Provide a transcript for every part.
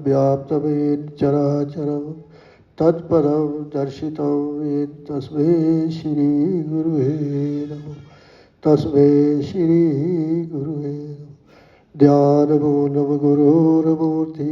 व्याप्तवेद चराचरं तत्पदं दर्शितं वेद तस्मै श्री गुरुवे नमः। तस्मै श्री गुरुवे नमः। ध्यानमो नम गुरुर्मूर्ति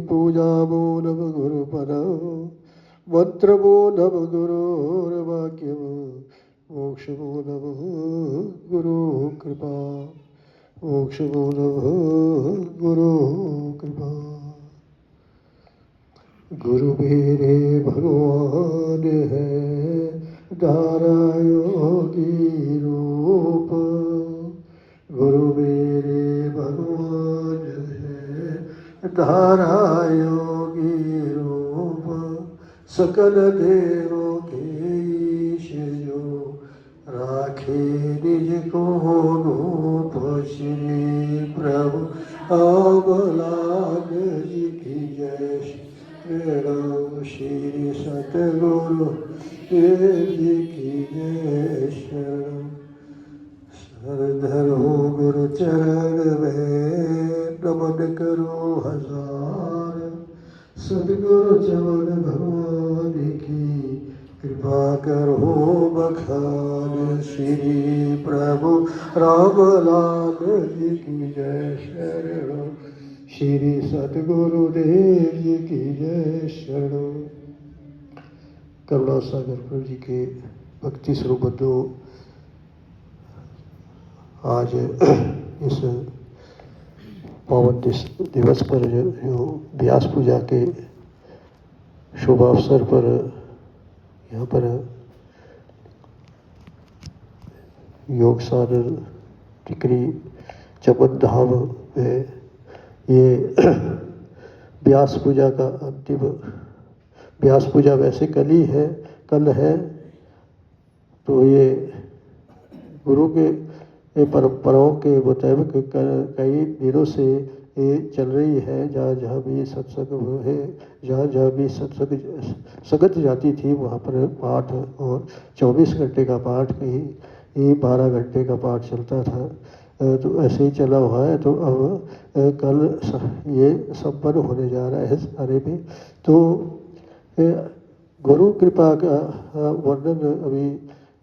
पूजामो नम गुरुपद मंत्रमो नम गुरुर्वाक्यम मोक्षमो नम गुरु कृपा मोक्षमो नम गुरु कृपा। गुरु मेरे भगवान है धारा योगी रूप। गुरु मेरे भगवान है धारा योगी रूप। सकल देवों के ईश जो राखे निज को रूप। श्री प्रभु अवलाग जी की जय। श्री सतगुरु देव जी की जय। शरण धरो गुरु चरण में नमन करो हजार। सदगुरु चरण भगवान की कृपा करो बखान। श्री प्रभु राम लाल जी की जय। शरण श्री सतगुरुदेव जी की जय। शरण करुणा सागर प्रभु जी के भक्ति स्वरूप बंधु, आज इस पावन दिवस पर जो व्यास पूजा के शुभ अवसर पर यहाँ पर योग साधन टिकरी चमन धाम में ये व्यास पूजा का अंतिम, व्यास पूजा वैसे कल है, तो ये गुरु के परंपराओं के मुताबिक कई दिनों से ये चल रही है। जहाँ जहाँ भी सत्संग है, जहाँ जहाँ भी सत्संग संगत जाती थी वहाँ पर पाठ, और 24 घंटे का पाठ, कहीं 12 घंटे का पाठ चलता था। तो ऐसे ही चला हुआ है। तो अब कल ये संपन्न होने जा रहा है सारे में। तो गुरु कृपा का वर्णन अभी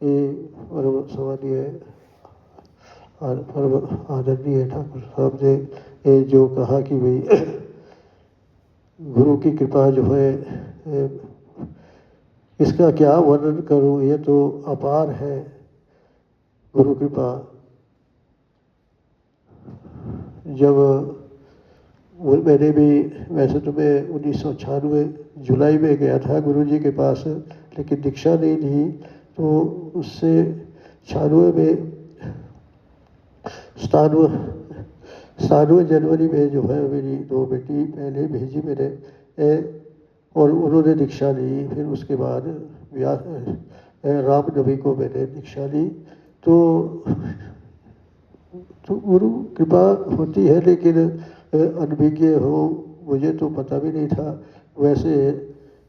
परम सम्मानीय आदरणीय ठाकुर साहब ने जो कहा कि भाई गुरु की कृपा जो है, इसका क्या वर्णन करूं, ये तो अपार है गुरु कृपा। जब मैंने भी, वैसे तो मैं 1996 जुलाई में गया था गुरु जी के पास, लेकिन दीक्षा नहीं ली। तो उससे 96 में 97 जनवरी में जो है मेरी 2 बेटी पहले भेजी मैंने, और उन्होंने दीक्षा ली। फिर उसके बाद रामनवमी को मैंने दीक्षा ली। तो गुरु कृपा होती है, लेकिन अनभिज्ञ हो, मुझे तो पता भी नहीं था। वैसे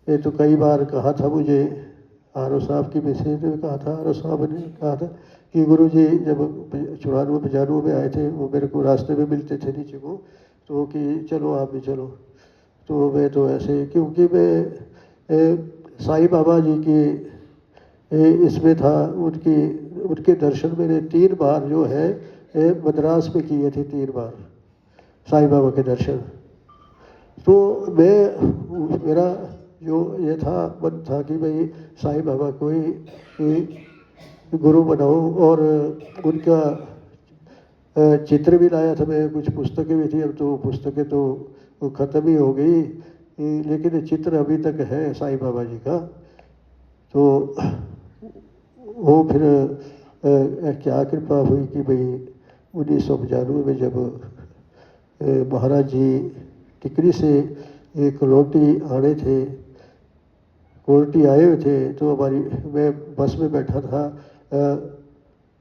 ये तो कई बार कहा था मुझे, आरो साहब की मैसेज में कहा था, आरो साहब ने कहा था कि गुरु जी जब 94-95 में आए थे, वो मेरे को रास्ते में मिलते थे नीचे को, तो कि चलो आप भी चलो। तो मैं तो ऐसे, क्योंकि मैं साईं बाबा जी की इसमें था, उनके दर्शन मैंने 3 बार जो है मद्रास में किए थे, 3 बार साईं बाबा के दर्शन। तो मेरा जो ये था, मन था कि भाई साईं बाबा को ही गुरु बनाओ। और उनका चित्र भी लाया था मैं, कुछ पुस्तकें भी थी। अब तो पुस्तकें तो ख़त्म ही हो गई, लेकिन चित्र अभी तक है साईं बाबा जी का। तो वो फिर क्या कृपा हुई कि भाई 1995 में जब महाराज जी टिकरी से एक रोटी आने थे, कोर्टी आए हुए थे, तो मैं बस में बैठा था,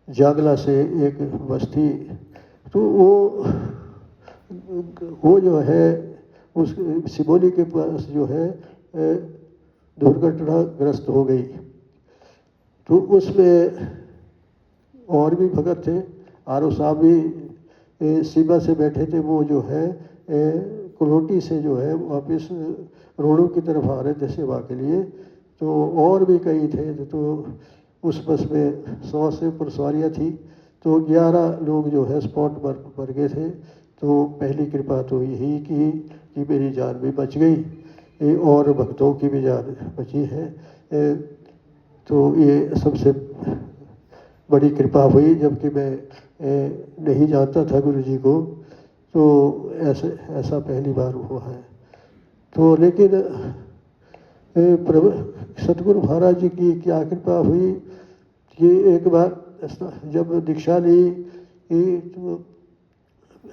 जागला से एक बस थी। तो वो जो है उस सिमोली के पास जो है दुर्घटनाग्रस्त हो गई। तो उसमें और भी भगत थे, आरो साहब भी सीमा से बैठे थे। वो जो है कुलोटी से जो है वापस रोडों की तरफ आ रहे थे सेवा के लिए। तो और भी कई थे, तो उस बस में 100 से ऊपर सवारियाँ थी, तो 11 लोग जो है स्पॉट मर गए थे। तो पहली कृपा तो यही कि मेरी जान भी बच गई और भक्तों की भी जान बची है। तो ये सबसे बड़ी कृपा हुई, जबकि मैं नहीं जानता था गुरु जी को, तो ऐसा पहली बार हुआ है। तो लेकिन प्रभु सतगुरु महाराज जी की क्या कृपा हुई कि एक बार जब दीक्षा ली, तो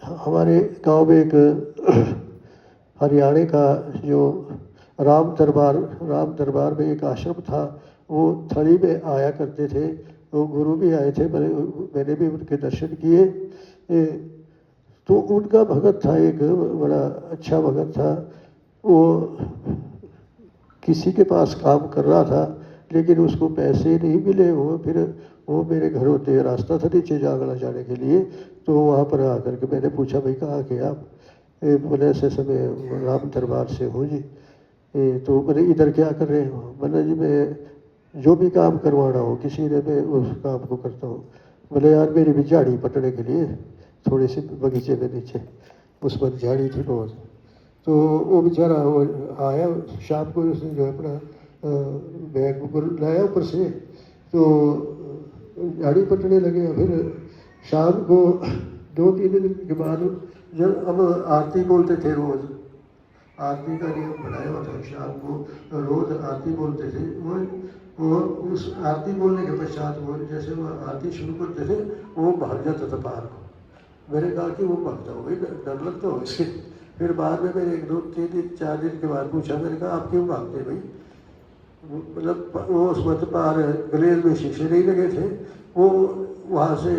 हमारे गांव में एक हरियाणा का जो राम दरबार में एक आश्रम था, वो थड़ी में आया करते थे। तो गुरु भी आए थे, मैंने भी उनके दर्शन किए। तो उनका भगत था, एक बड़ा अच्छा भगत था। वो किसी के पास काम कर रहा था, लेकिन उसको पैसे नहीं मिले। वो मेरे घर होते रास्ता था नीचे जागला जाने के लिए। तो वहाँ पर आकर के मैंने पूछा, भाई कहाँ के आप? बोले ऐसे समय राम दरबार से हूँ जी। तो बोले इधर क्या कर रहे हो? बोले जी मैं जो भी काम करवाना हो किसी ने, मैं उस काम को करता हूँ। बोले यार मेरी भी झाड़ी पटने के लिए थोड़ी सी बगीचे में नीचे उस पर झाड़ी थी बहुत। तो वो बेचारा वो आया शाम को, उसने जो है अपना बैग ऊपर लाया ऊपर से, तो झाड़ी पटने लगे। फिर शाम को 2-3 दिन के बाद जब अब आरती बोलते थे, रोज़ आरती का नियम बनाया हुआ था, शाम को रोज़ आरती बोलते थे। वो उस आरती बोलने के पश्चात वो जैसे वो आरती शुरू करते थे, वो भाग जाता था बाहर को। मैंने कहा कि वो भागता हो भाई, डर लगता हो इससे। फिर बाद में मैंने 1-2-3 दिन 4 दिन के बाद पूछा, मैंने कहा आप क्यों भागते भाई? मतलब वो उस वक्त पार गलेज में शीशे नहीं लगे थे, वो वहाँ से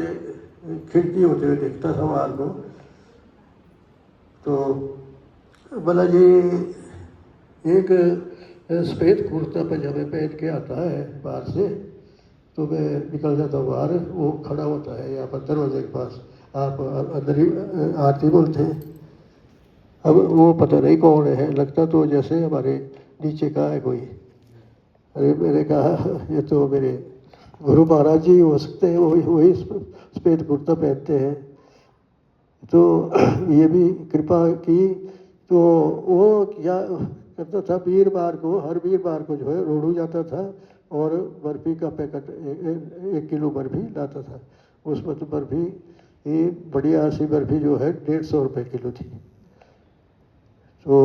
खिड़की होते हुए देखता था बाहर को। तो बोला जी एक सफ़ेद कुर्ता पजामे पहन के आता है बाहर से, तो मैं निकल जाता हूँ बाहर। वो खड़ा होता है यहाँ पर दरवाजे के पास, आप अंदर ही आरती बोलते हैं। अब वो पता नहीं कौन है, लगता तो जैसे हमारे नीचे का है कोई। अरे मैंने कहा ये तो मेरे गुरु महाराज जी हो सकते हैं, वही सफ़ेद कुर्ता पहनते हैं। तो ये भी कृपा की। तो वो क्या करता था, हर वीरवार को जो है रोडू जाता था और बर्फ़ी का पैकेट 1 किलो बर्फ़ी लाता था। उस वक्त बर्फ़ी ये बढ़िया सी बर्फ़ी जो है 150 रुपये किलो थी। तो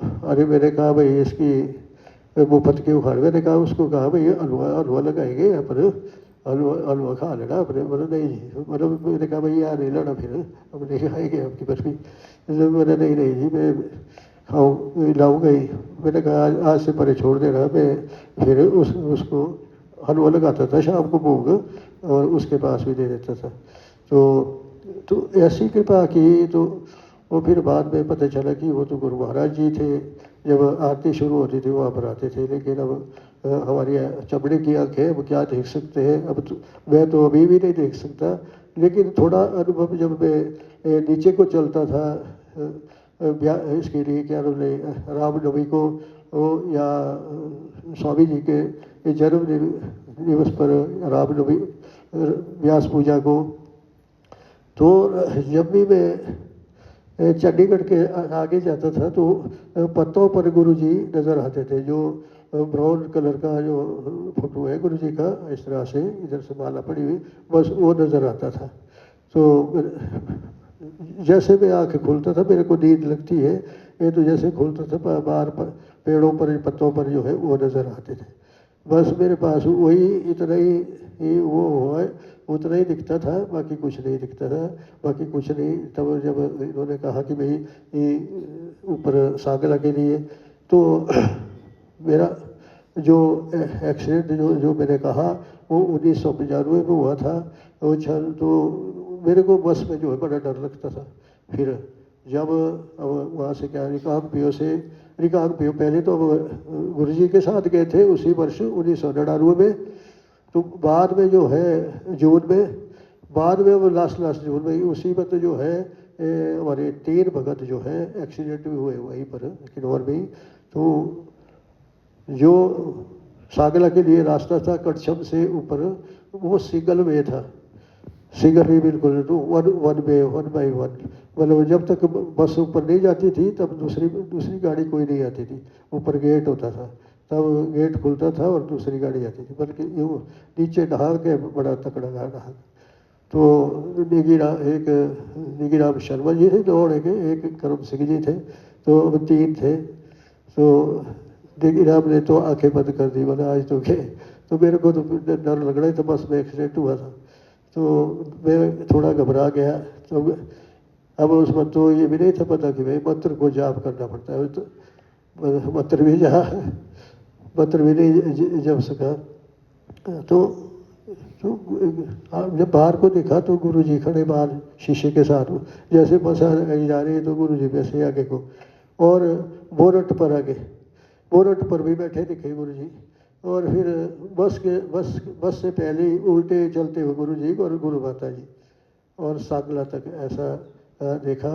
अरे मैंने कहा भाई इसकी मुफ्त के उखाड़, मैंने कहा उसको कहा भाई हलवा लगाएंगे यहाँ पर, हलवा खा लेना अपने। बोले नहीं जी, मतलब मैंने कहा भाई यार नहीं लेना, फिर अब नहीं खाएंगे आपकी बर्फ़ी। मैंने नहीं जी मैं खाऊँ लाऊँगा ही। मैंने कहा आज से परे छोड़ देना। मैं फिर उसको हलवा लगाता था शाम को भोग, और उसके पास भी दे देता था। तो ऐसी कृपा की। तो वो फिर बाद में पता चला कि वो तो गुरु महाराज जी थे। जब आरती शुरू होती थी वहाँ पर आते थे, लेकिन अब हमारी चमड़े की आँखें अब क्या देख सकते हैं। अब तो मैं तो अभी भी नहीं देख सकता, लेकिन थोड़ा अनुभव जब मैं नीचे को चलता था इसके लिए क्या बोले रामनवमी को या स्वामी जी के जन्म दिवस पर रामनवमी व्यास पूजा को, तो जब भी मैं चंडीगढ़ के आगे जाता था तो पत्तों पर गुरु जी नज़र आते थे। जो ब्राउन कलर का जो फोटो है गुरु जी का, इस तरह से इधर से माला पड़ी हुई, बस वो नज़र आता था। तो जैसे मैं आँखें खोलता था मेरे को नींद लगती है, ये तो जैसे खोलता था बाहर पेड़ों पर पत्तों पर जो है वो नज़र आते थे। बस मेरे पास वही इतना ही वो है, उतना ही दिखता था, बाकी कुछ नहीं दिखता था, बाकी कुछ नहीं। तब जब इन्होंने कहा कि भाई ऊपर सांगला के लिए, तो मेरा जो एक्सीडेंट जो मैंने कहा वो 1995 में हुआ था। वो छल तो मेरे को बस में जो है बड़ा डर लगता था। फिर जब वहाँ से क्या रिकांगपियो पहले तो गुरु जी के साथ गए थे उसी वर्ष 1999 में। तो बाद में जो है जून में, बाद में वो लास्ट जून में उसी वक्त जो है हमारे 3 भगत जो है एक्सीडेंट भी हुए वहीं पर किन्नौर में ही। तो जो सागला के लिए रास्ता था कटछम से ऊपर, वो सिंगल वे था, सिंगल वे बिल्कुल, तो वन वे, 1 by 1, मतलब जब तक बस ऊपर नहीं जाती थी तब दूसरी गाड़ी कोई नहीं आती थी। ऊपर गेट होता था, तब गेट खुलता था और दूसरी गाड़ी आती थी, बल्कि यूँ नीचे ढहाक है, बड़ा तकड़ा ढहाक। तो निगिराम शर्मा जी थे दौड़ के, एक करम सिंह जी थे, तो अब 3 थे। तो निगिराम ने तो आंखें बंद कर दी, बोला आज तो गए। तो मेरे को तो डर लग रहा था, बस में एक्सीडेंट हुआ था, तो मैं थोड़ा घबरा गया। तो अब उस वक्त तो ये भी नहीं था पता कि भाई मंत्र को जाप करना पड़ता है, तो मंत्र भी नहीं जप सका। तो जब बाहर को देखा तो गुरु जी खड़े बाहर शीशे के साथ, जैसे बस आगे जा रही है तो गुरु जी वैसे आगे को, और बोनट पर भी बैठे दिखे गुरु जी। और फिर बस से पहले ही उल्टे चलते हुए गुरु जी और गुरु माता जी, और सागला तक ऐसा देखा।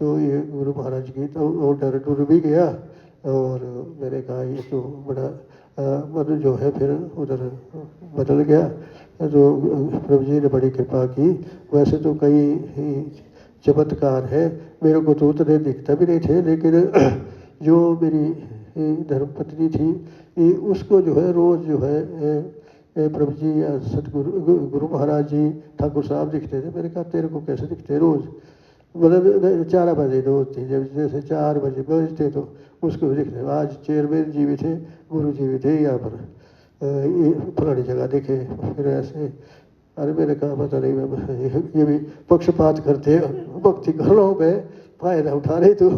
तो ये गुरु महाराज की, तो डर भी गया। और मैंने कहा ये तो बड़ा मन जो है फिर उधर बदल गया। तो प्रभु जी ने बड़ी कृपा की। वैसे तो कई ही चमत्कार है, मेरे को तो उतने दिखता भी नहीं थे, लेकिन जो मेरी धर्मपत्नी थी उसको जो है रोज़ जो है प्रभु जी या सतगुरु गुरु महाराज जी ठाकुर साहब दिखते थे। मैंने कहा तेरे को कैसे दिखते रोज़, मतलब 4 बजे रोज थी, जब जैसे 4 बजे बजते तो उसको दिखते। आज चेयरमैन जी भी थे, गुरु जी भी थे यहाँ पर, ये फलानी जगह देखे। फिर ऐसे अरे मैंने कहा पता नहीं, मैं ये भी पक्षपात करते, भक्ति कर रहा हूँ मैं, फायदा उठा रहे तो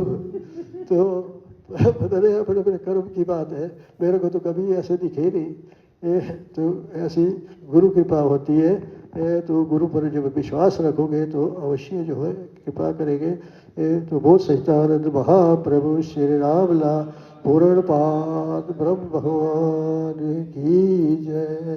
पता नहीं अपने कर्म की बात है, मेरे को तो कभी ऐसे दिखे नहीं। तो ऐसी गुरु कृपा होती है। तो गुरु पर जब विश्वास रखोगे तो अवश्य जो है कृपा करेंगे। तो बहुत सच्चिदानंद महाप्रभु श्री राम ला पूर्ण पाद ब्रह्म भगवान की जय।